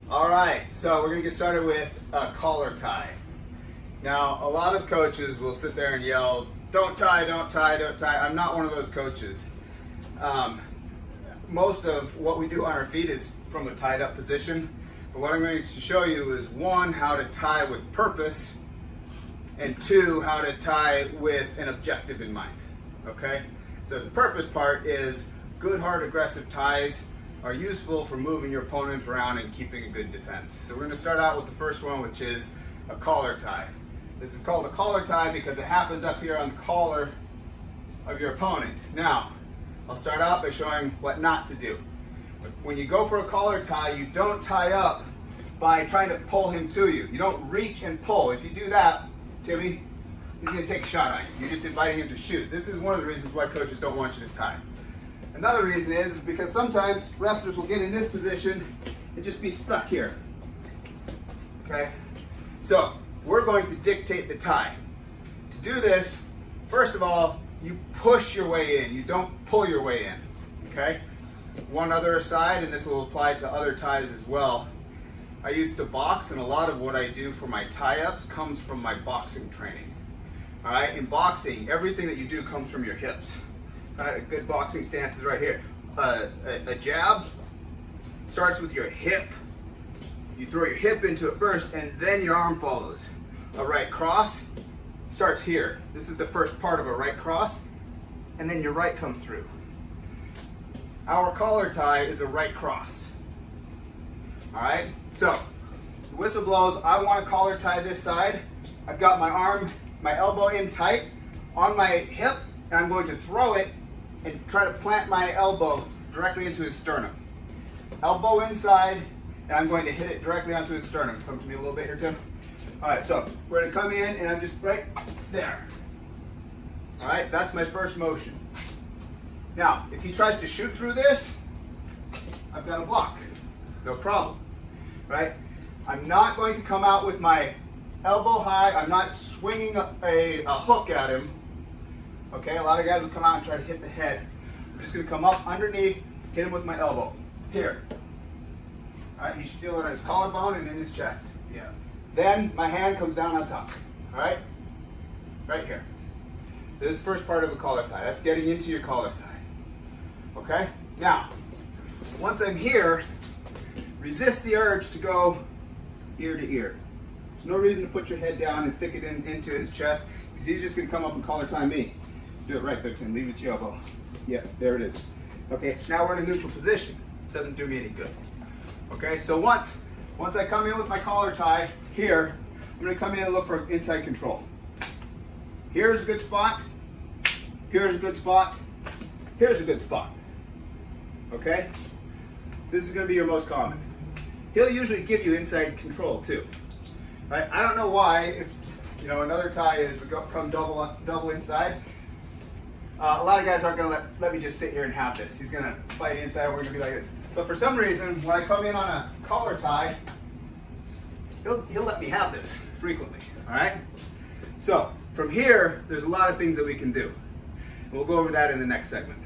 All right, so we're gonna get started with a collar tie. Now, a lot of coaches will sit there and yell, don't tie, don't tie, don't tie. I'm not one of those coaches. Most of what we do on our feet is from a tied up position. But what I'm going to show you is one, how to tie with purpose, and two, how to tie with an objective in mind, okay? So the purpose part is good, hard, aggressive ties are useful for moving your opponent around and keeping a good defense. So we're going to start out with the first one, which is a collar tie. This is called a collar tie because it happens up here on the collar of your opponent. Now, I'll start out by showing what not to do. When you go for a collar tie, you don't tie up by trying to pull him to you. You don't reach and pull. If you do that, Timmy, he's going to take a shot on you. You're just inviting him to shoot. This is one of the reasons why coaches don't want you to tie. Another reason is because sometimes wrestlers will get in this position and just be stuck here. Okay? So, we're going to dictate the tie. To do this, first of all, you push your way in. You don't pull your way in. Okay? One other aside, and this will apply to other ties as well. I used to box, and a lot of what I do for my tie-ups comes from my boxing training. All right? In boxing, everything that you do comes from your hips. All right? A good boxing stance is right here. A jab starts with your hip. You throw your hip into it first, and then your arm follows. A right cross starts here. This is the first part of a right cross, and then your right comes through. Our collar tie is a right cross. All right, so the whistle blows. I want to collar tie this side. I've got my arm, my elbow in tight on my hip, and I'm going to throw it and try to plant my elbow directly into his sternum. Elbow inside, and I'm going to hit it directly onto his sternum. Come to me a little bit here, Tim. All right, so we're going to come in, and I'm just right there. All right, that's my first motion. Now, if he tries to shoot through this, I've got a block. No problem, right? I'm not going to come out with my elbow high. I'm not swinging a hook at him. Okay, a lot of guys will come out and try to hit the head. I'm just going to come up underneath, hit him with my elbow. Here. All right, you should feel it on his collarbone and in his chest. Yeah. Then my hand comes down on top. All right? Right here. This is the first part of a collar tie. That's getting into your collar tie. Okay? Now, once I'm here, resist the urge to go ear to ear. There's no reason to put your head down and stick it into his chest because he's just going to come up and collar tie me. Do it right there, Tim. Leave it with your elbow. Yep, there it is. Okay, so now we're in a neutral position. Doesn't do me any good. Okay, so once I come in with my collar tie here, I'm going to come in and look for inside control. Here's a good spot. Here's a good spot. Here's a good spot. Okay? This is going to be your most common. He'll usually give you inside control too. Right? I don't know why, if another tie is come double inside. A lot of guys aren't going to let me just sit here and have this. He's going to fight inside. We're going to be like this. But for some reason, when I come in on a collar tie, he'll let me have this frequently. All right? So from here, there's a lot of things that we can do. And we'll go over that in the next segment.